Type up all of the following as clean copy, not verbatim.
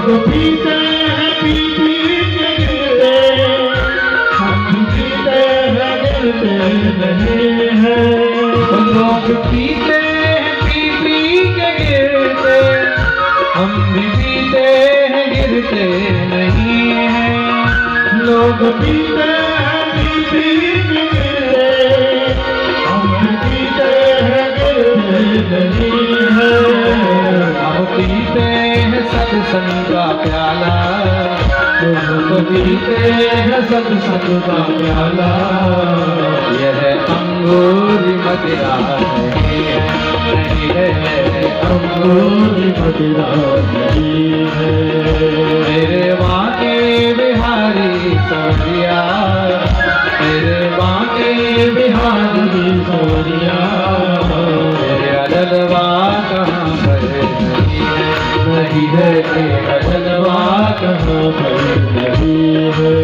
लोग पीते हैं पी पी के गिरते, हम पीते हैं गिरते नहीं हैं। लोग पीते हैं पी पी के गिरते, हम भी पीते हैं गिरते नहीं हैं। लोग पीते हैं पी पी के गिरते, हम पीते हैं गिरते नहीं हैं। हम पीते हैं सत्संग का प्याला, लोग पीते हैं सत्संग का प्याला। यह अंगूर मदिरा नहीं है अंगूर मदिरा नहीं है। मेरे बाके बिहारी सोरिया, मेरे बाके बिहारी सोरिया, मेरा जलवा कहाँ पर नहीं है तेरा जलवा कहाँ पर नहीं है।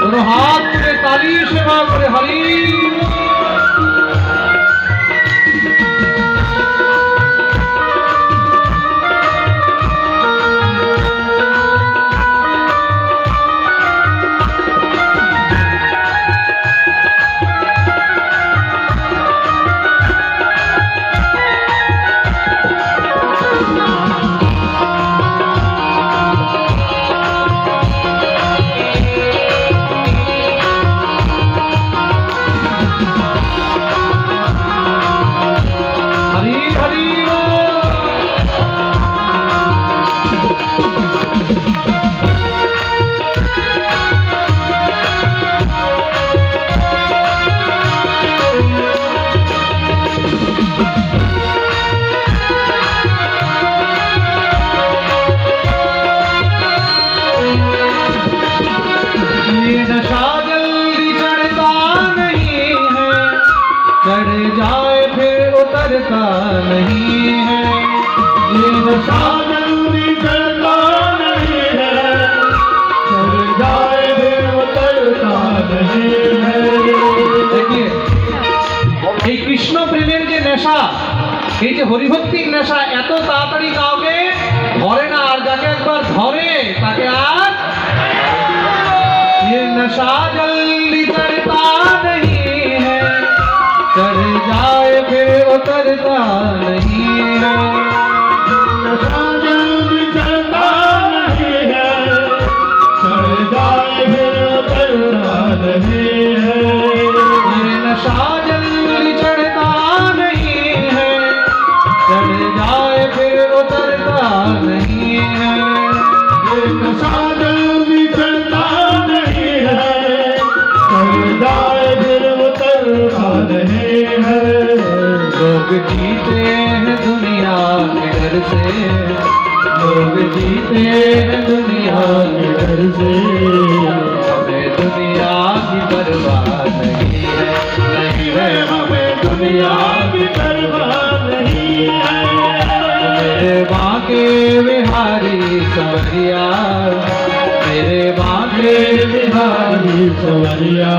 दोनों हाथ में ताली से मांग हरी। नशा जल्दी चढ़ता नहीं है, चढ़ जाए फिर उतरता नहीं है। ये नशा जल्दी चढ़ता नहीं है, चढ़ जाए फिर उतरता नहीं है। देखिए এই কৃষ্ণ প্রেমের যে নেশা, এই যে হরিভক্তির নেশা এত তাড়াতাড়ি কাউকে ধরে না, আর যাকে একবার ধরে তাকে আর ये नशा जल्दी चढ़ता नहीं है, चढ़ जाए फिर उतरता नहीं है। नशा जल्दी चढ़ता नहीं है, चढ़ जाए फिर उतरता नहीं है। ये नशा जल्दी चढ़ता नहीं है, चढ़ जाए फिर उतरता नहीं है। ये नशा जल्दी चढ़ता नहीं है, चढ़ जाए फिर उतरता नहीं है। लोग जीते हैं दुनिया के डर से, लोग जीते हैं दुनिया के डर से। हमें दुनिया की परवाह नहीं है, नहीं है हमें दुनिया की परवाह नहीं है। मेरे बाके बिहारी सवरिया, मेरे बाके बिहारी सवरिया,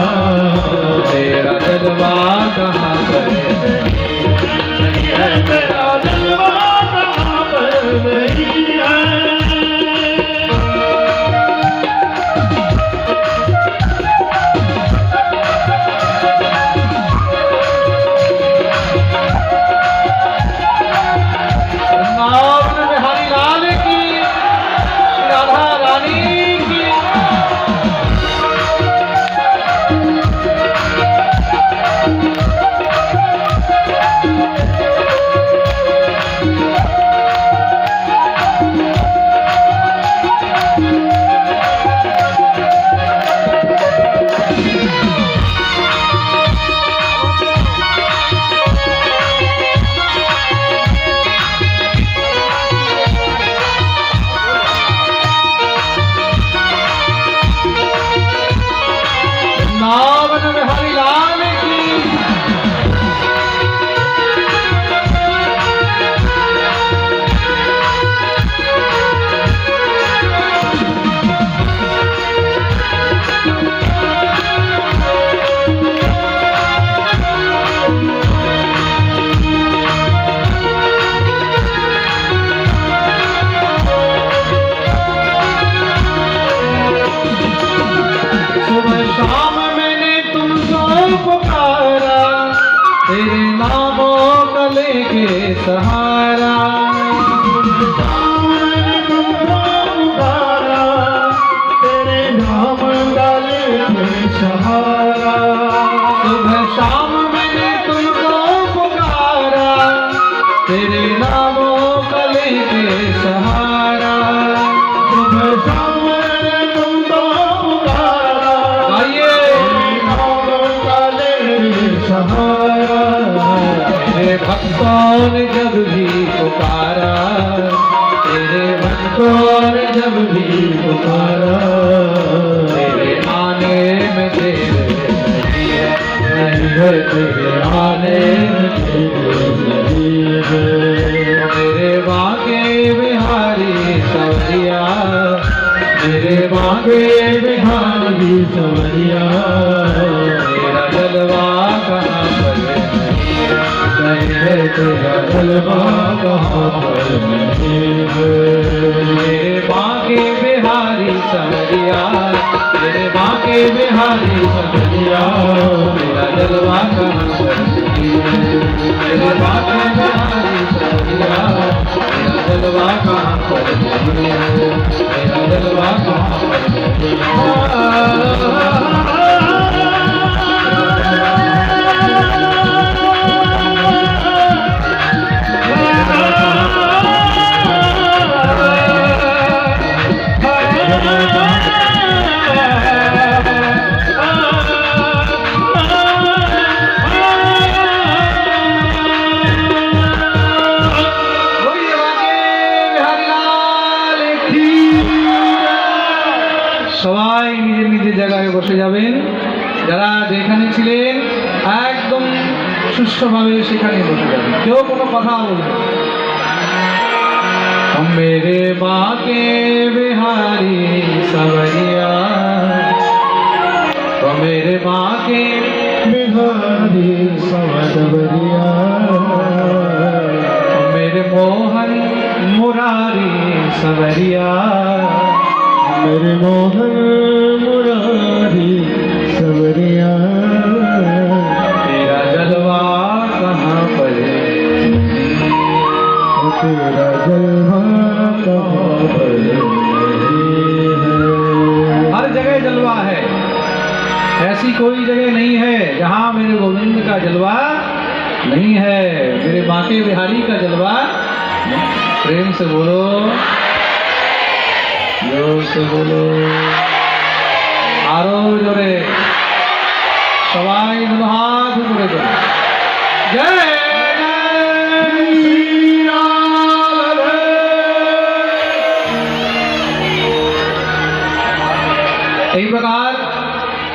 तेरा जलवा कहाँ पर नहीं है, तेरा जलवा कहाँ पर नहीं है। वृंदावन बिहारी लाल की, श्री राधा रानी की। सहारा तेरे नाम गले में सहारा सुबह शाम मैंने तुमको पुकारा तेरे नामों गले के सहारा सुबह शाम तुमको पुकारा आइए नाम गले में सहारा तेरे भक्तों ने जब भी पुकारा तेरे भक्तों ने जब भी पुकारा तेरे आने में देर नहीं है तेरे आने में देर नहीं है मेरे बांके बिहारी सवरिया मेरे बांके बिहारी सवरिया तेरा जलवा कहाँ पर नहीं है तेरा जलवा कहाँ पर नहीं है मेरे बांके बिहारी सवरिया मेरे बांके बिहारी सवरिया तेरा जलवा कहाँ पर नहीं है मेरे बांके बिहारी सवरिया तेरा जलवा कहाँ पर नहीं है तेरा जलवा कहाँ पर नहीं সবাই নিজের নিজের জায়গায় বসে যাবেন যারা যেখানে ছিলেন একদম সুষ্ঠুভাবে সেখানে বসে যাবেন কেউ কোনো কথা বলবে मेरे बांके बिहारी सवरिया मेरे बांके बिहारी सवरिया मेरे मोहन मुरारी सवरिया मेरे मोहन मुरारी सवरिया तेरा जलवा कहाँ पर तेरा जलवा कहाँ पर हर जगह जलवा है ऐसी कोई जगह नहीं है जहाँ मेरे गोविंद का जलवा नहीं है मेरे बांके बिहारी का जलवा प्रेम से बोलो जोर से बोलो आरो जोरे सवाई दोनों हाथ ऊपर करो जय এই প্রকার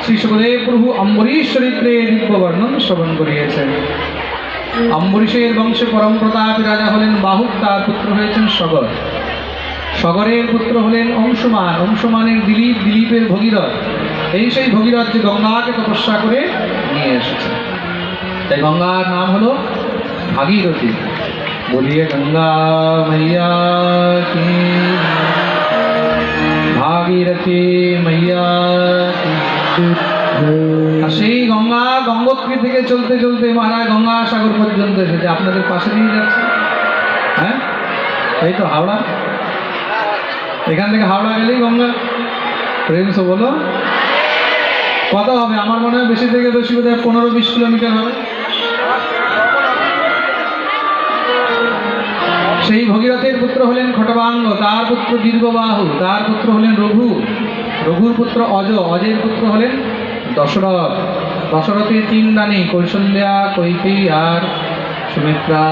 শ্রী সুখদেব প্রভু অম্বরীশ চরিত্রের দিব্য বর্ণন শ্রবণ করিয়েছেন অম্বরীশের বংশে পরম প্রতাপী রাজা হলেন বাহুক তার পুত্র হয়েছেন সগর সগরের পুত্র হলেন অংশুমান অংশুমানের দিলীপ দিলীপের ভগীরথ এই সেই ভগীরথ যে গঙ্গাকে তপস্যা করে নিয়ে এসেছে তাই গঙ্গার নাম হলো ভাগীরথী বলিয়ে গঙ্গা मैया की ভাগীরথী मैया की আর সেই গঙ্গা গঙ্গোত্রী থেকে চলতে চলতে মহারাজ গঙ্গা সাগর পর্যন্ত এসেছে আপনাদের পাশে দিয়ে যাচ্ছে হ্যাঁ এই তো হাওড়া এখান থেকে হাওড়া গেলেই গঙ্গা প্রেম সে বলো কত হবে আমার মনে হয় বেশি থেকে বেশি বোধ হয় 15-20 কিলোমিটার হবে সেই ভগীরথের পুত্র হলেন খটবাঙ্গ তার পুত্র দীর্ঘবাহু তার পুত্র হলেন রঘু রঘুর পুত্র অজ অজের পুত্র হলেন দশরথ দশরথের 3 রানী কৌশল্যা কৈকেয়ী আর সুমিত্রা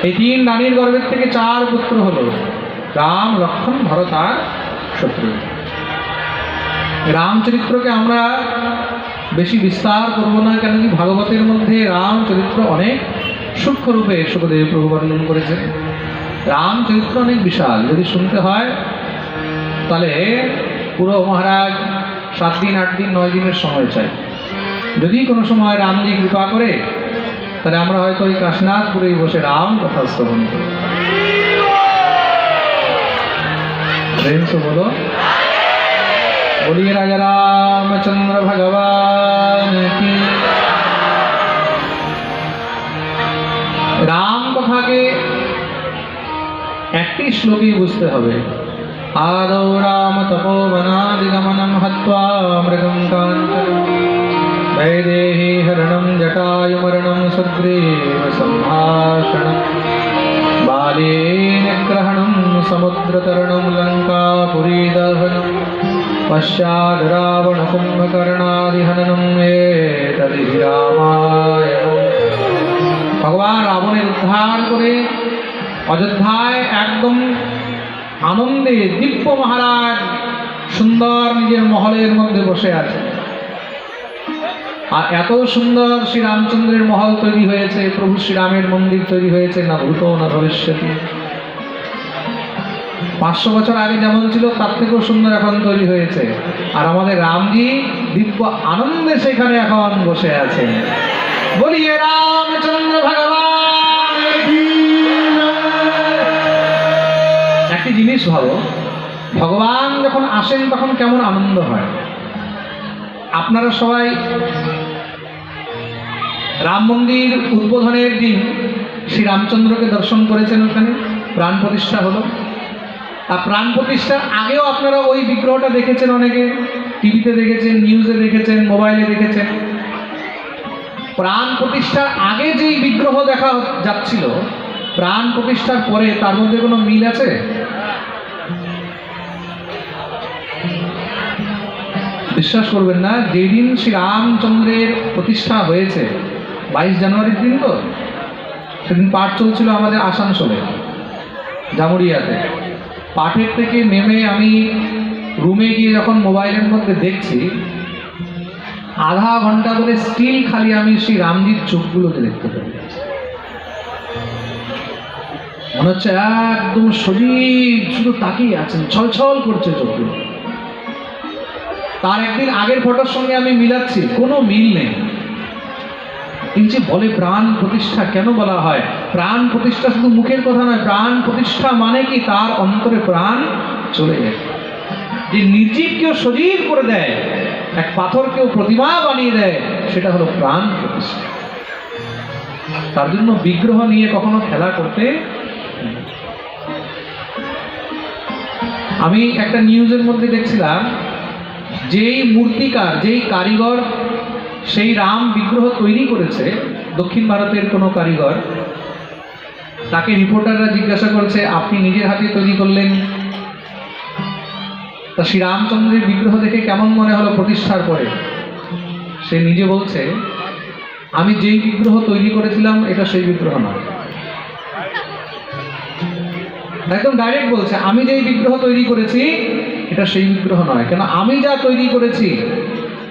এই 3 রানীর গর্ভের থেকে 4 পুত্র হলো রাম লক্ষ্মণ ভরত আর শত্রুঘ্ন রামচরিত্রকে আমরা বেশি বিস্তার করব না কেন কি ভাগবতের মধ্যে রামচরিত্র অনেক সূক্ষ্ম রূপে সুখদেব প্রভু বর্ণন করেছেন রামচরিত্র অনেক বিশাল যদি শুনতে হয় তাহলে পুরো মহারাজ 7 দিন 8 দিন 9 দিনের সময় চাই যদি কোনো সময় রামজি কৃপা করে তাহলে আমরা হয়তো ওই কাশীনাথপুরেই বসে রাম কথা শ্রবণ করি प्रेम से बोलो बोलिए राजा रामचंद्र भगवान की একটি শ্লোকেই বুঝতে হবে। আদৌ রাম তপোবনাদিগমনম হত্বা মৃগম কাঞ্চনম বৈদেহী হরণম জটায়ুমরণম সুগ্রীব সম্ভাষণম বালেন গ্রহণম সমুদ্রতরণম লঙ্কাপুরীদহনম পশ্চাদ রাবণ কুম্ভকর্ণাদিহননম এতদি রামায়ণম। ভগবান রাবণের উদ্ধার করে অযোধ্যায় একদম আনন্দে দিব্য মহারাজ সুন্দর নিজের মহলের মধ্যে বসে আছে। আর এত সুন্দর শ্রীরামচন্দ্রের মহল তৈরি হয়েছে, প্রভু শ্রীরামের মন্দির তৈরি হয়েছে, না ভূত না ভবিষ্যৎ। 500 বছর আগে যেমন ছিল তার থেকেও সুন্দর এখন তৈরি হয়েছে। আর আমাদের রামজি দিব্য আনন্দে সেখানে এখন বসে আছেন। বলিয়ে রামচন্দ্র ভগবান। একটি জিনিস ভাবো, ভগবান যখন আসেন তখন কেমন আনন্দ হয়। আপনারা সবাই রাম মন্দির উদ্বোধনের দিন শ্রী রামচন্দ্রকে দর্শন করেছেন, ওখানে প্রাণ প্রতিষ্ঠা হলো। আর প্রাণ প্রতিষ্ঠার আগেও আপনারা ওই বিগ্রহটা দেখেছেন, অনেকে টিভিতে দেখেছেন, নিউজে দেখেছেন, মোবাইলে দেখেছেন। প্রাণ প্রতিষ্ঠার আগে যেই বিগ্রহ দেখা যাচ্ছিল, প্রাণ প্রতিষ্ঠার পরে তার মধ্যে কোনো মিল আছে? বিশ্বাস করবেন না, যেই দিন শ্রী রামচন্দ্রের প্রতিষ্ঠা হয়েছে 22 জানুয়ারির দিন, তো সেদিন পাঠ চলছিল আমাদের আসানসোলে জামুরিয়াতে। পাঠের থেকে নেমে আমি রুমে গিয়ে যখন মোবাইলের মধ্যে দেখছি, আধা ঘন্টা ধরে স্টিল খালি আমি শ্রী রামজির চোখগুলোকে দেখতে পাই। মনে হচ্ছে একদম সজীব, শুধু তাকিয়ে আছেন, ছলছল করছে চোখগুলো। তার একদিন আগের ফটোর সঙ্গে আমি মিলাচ্ছি, কোনো মিল নেই। এই যে বলে প্রাণ প্রতিষ্ঠা, কেন বলা হয় প্রাণ প্রতিষ্ঠা? শুধু মুখের কথা নয়, প্রাণ প্রতিষ্ঠা মানে কি তার অন্তরে প্রাণ চলে যায়। যে নির্জীবকেও সজীব করে দেয়, এক পাথরকেও প্রতিমা বানিয়ে দেয়, সেটা হলো প্রাণ প্রতিষ্ঠা। তার জন্য বিগ্রহ নিয়ে কখনো খেলা করতে। আমি একটা নিউজের মধ্যে দেখছিলাম, যেই মূর্তিকার, যেই কারিগর সেই রাম বিগ্রহ তৈরি করেছে, দক্ষিণ ভারতের কোনো কারিগর, তাকে রিপোর্টাররা জিজ্ঞাসা করছে, আপনি নিজের হাতে তৈরি করলেন, তা শ্রী রামচন্দ্রের বিগ্রহ দেখে কেমন মনে হলো প্রতিষ্ঠার পরে? সে নিজে বলছে, আমি যেই বিগ্রহ তৈরি করেছিলাম এটা সেই বিগ্রহ নয়। একদম ডাইরেক্ট বলছে, আমি যেই বিগ্রহ তৈরি করেছি এটা সেই বিগ্রহ নয়। কেন? আমি যা তৈরি করেছি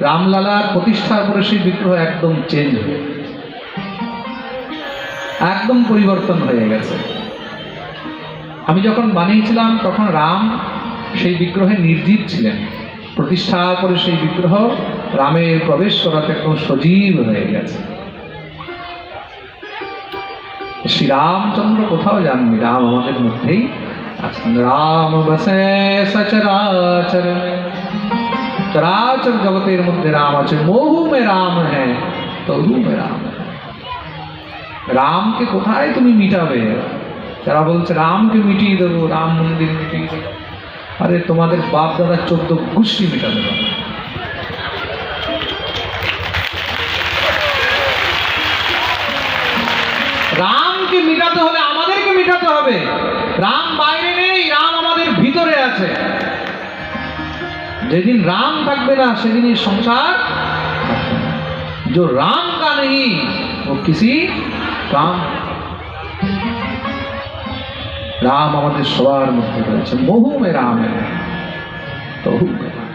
রামলালার প্রতিষ্ঠার পরে সেই বিগ্রহ একদম চেঞ্জ হয়ে, একদম পরিবর্তন হয়ে গেছে। আমি যখন বানিয়েছিলাম তখন রাম সেই বিগ্রহে নির্জীব ছিলেন, প্রতিষ্ঠার পরে সেই বিগ্রহ রামের প্রবেশ করাতে একদম সজীব হয়ে গেছে। শ্রীরামচন্দ্র কোথাও যাননি, রাম আমাদের মধ্যেই আছেন। রাম বসে সচরাচর, চরাচর জগতের মধ্যে রাম আছে। মোহু মে রাম হ্যাঁ, তবু মে রাম। রামকে কোথায় তুমি মিটাবে? যারা বলছে রামকে মিটিয়ে দেবো, রাম মন্দির মিটিয়ে দেবো, আরে তোমাদের বাপ দাদা 14 গোষ্ঠী মিটাবে না। রামকে মিটাতে হলে আমাদেরকে মিটাতে হবে। রাম বাইরে নেই, রাম আমাদের ভিতরে আছে। যেদিন রাম থাকবে না সেদিনই সংসার। जो राम का नहीं वो किसी काम। রাম আমাদের সবার মধ্যে রয়েছে। বহু মে রাম তহু মে রাম,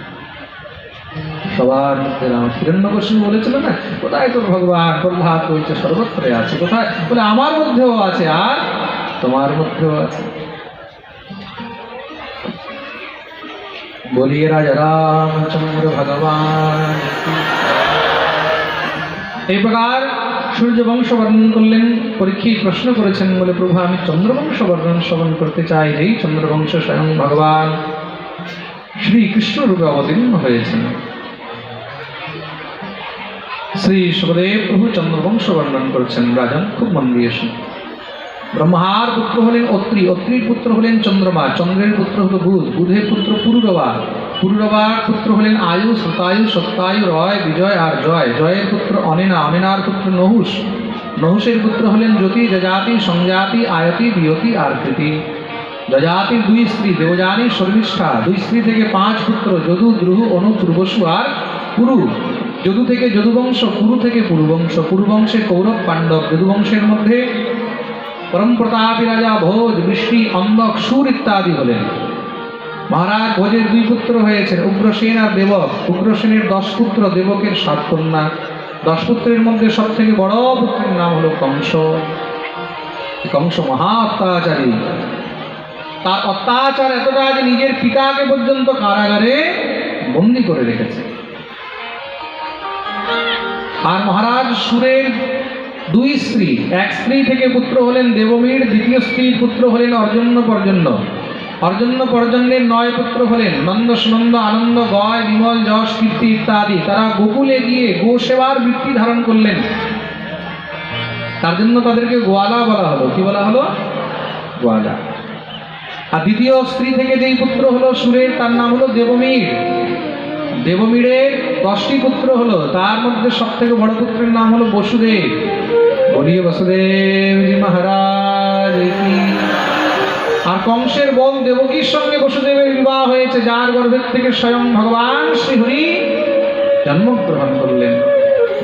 সবার মধ্যে রাম। হিরণ্যকশিপু বলেছিল না, কোথায় তোর ভগবান? প্রহ্লাদ বলছে সর্বত্রে আছে। কোথায়? বলে আমার মধ্যেও আছে, আর তোমার মধ্যেও আছে। বলিয়ে রাজা রামচন্দ্র ভগবান। এই প্রকার সূর্যবংশ বর্ণন করলেন। পরীক্ষিত প্রশ্ন করেছেন, বলে প্রভু আমি চন্দ্রবংশ বর্ণন শ্রবণ করতে চাই। এই চন্দ্রবংশ স্বয়ং ভগবান শ্রীকৃষ্ণ রূপে অবতীর্ণ হয়েছেন। শ্রী সুখদেব প্রভু চন্দ্রবংশ বর্ণন করছেন। রাজন খুব মন দিয়ে শুনুন। ব্রহ্মার পুত্র হলেন অত্রি, অত্রির পুত্র হলেন চন্দ্রমা, চন্দ্রের পুত্র হল বুধ, বুধের পুত্র পুরুরবা, পুরুরবার পুত্র হলেন আয়ু, শতায়ু, সত্যায়ু, রয়, বিজয় আর জয়, জয়ের পুত্র অনিনা, অনিনার পুত্র নহুষ, নহুষের পুত্র হলেন জ্যোতি, যজাতি, সংজাতি, আয়তি, বিয়তি আর কৃতি। যজাতির দুই স্ত্রী দেবযানী, শর্মিষ্ঠা, দুই স্ত্রী থেকে 5 পুত্র যদু, দ্রুহ, অনু, পূর্বসু আর পুরু। যদু থেকে যদুবংশ, পুরু থেকে পুরুবংশ, পুরুবংশে কৌরব, পাণ্ডব, যদুবংশের মধ্যে পরম প্রতাপী রাজা ভোজ, বৃষ্টি, অন্ধক, সুর ইত্যাদি হলেন। মহারাজ ভোজের 2 পুত্র হয়েছেন, উগ্রসেন আর দেবক। উগ্রসেনের 10 পুত্র, দেবকের 7 কন্যা। 10 পুত্রের মধ্যে সব থেকে বড় পুত্রের নাম হলো কংস। কংস মহা অত্যাচারী, তার অত্যাচার এতটা যে নিজের পিতাকে পর্যন্ত কারাগারে বন্দী করে রেখেছে। আর মহারাজ সুরের 2 স্ত্রী, এক স্ত্রী থেকে পুত্র হলেন দেবমীর, দ্বিতীয় স্ত্রীর পুত্র হলেন অর্জন্য পর্জন্য। অর্জন্য পর্জন্যের 9 পুত্র হলেন নন্দ, সুনন্দ, আনন্দ, গয়, বিমল, যশ, কীর্তি ইত্যাদি। তারা গোকুলে গিয়ে গো সেবার বৃত্তি ধারণ করলেন, তার জন্য তাদেরকে গোয়ালা বলা হলো। কি বলা হলো? গোয়ালা। আর দ্বিতীয় স্ত্রী থেকে যেই পুত্র হলো সুরের, তার নাম হলো দেবমীর। দেবমীরের 10টি পুত্র হলো, তার মধ্যে সব থেকে বড় পুত্রের নাম হলো বসুদেব। বলিয়ে বসুদেব জি মহারাজ কি। আর কংসের বোন দেবকীর সঙ্গে বসুদেবের বিবাহ হয়েছে, যার গর্ভের থেকে স্বয়ং ভগবান শ্রীহরি জন্মগ্রহণ করলেন।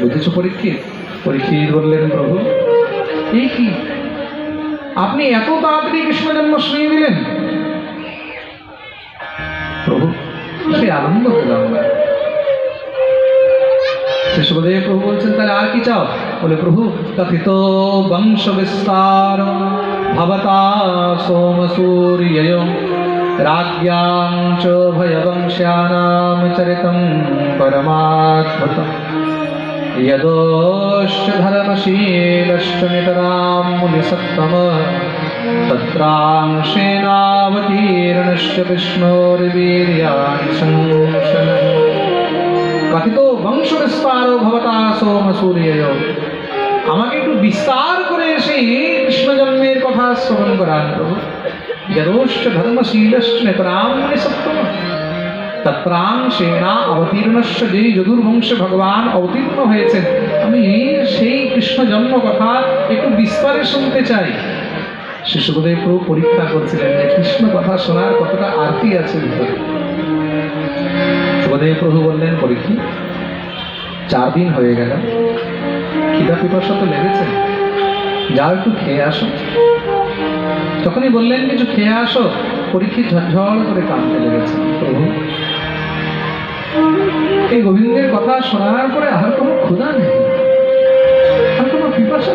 বুঝেছ পরীক্ষিত? পরীক্ষিত বললেন, প্রভু এই কি, আপনি এত তাড়াতাড়ি কৃষ্ণ জন্ম শুনিয়ে দিলেন? প্রভু সে আনন্দ পেলাম না। শ্রী সুখদেব প্রভু বলছেন, তাহলে আর কি চাও? বলে, প্রভু কথিত বংশ বিস্তার ভবতা সোম সূর্যয় রাজ্ঞাং চ ভয়বংশ্যানাম চরিতম পরমাদ্ভুতম यदोश्च धर्मशीलश्च नितरां मुनिसत्तम तत्रांशेनावतीर्णश्च विष्णोर्वीर्याणि संशनः কথিত বংশ বিস্তার ভবতা সোম সূর্যয়। আমাকে একটু বিস্তার করে এসে কৃষ্ণ জন্মের কথা শ্রবণ করান প্রভু। যদোশ্চ ধর্মশীলশ্চ নিতরাং মুনিসত্তম তত্রাংশেনা অবতীর্ণস্য, যেই যদুর বংশে ভগবান অবতীর্ণ হয়েছেন, আমি সেই কৃষ্ণ জন্ম কথা একটু বিস্তারে শুনতে চাই। শ্রী সুখদেব প্রভু পরীক্ষা করছিলেন যে কৃষ্ণ কথা শোনার কতটা আরতি আছে ভিতরে। সুখদেব প্রভু বললেন, পরীক্ষিত 4 দিন হয়ে গেল, খিদা পিপাসা তো লেগেছে, যাও একটু খেয়ে আসো। যখনই বললেন কিছু খেয়ে আসো, পরীক্ষিত ঝড় করে কাঁদতে লেগেছে। প্রভু এই গোবিন্দের কথা শোনার পরে আর কোনো ক্ষুধা নেই, আর কোনো পিপাসা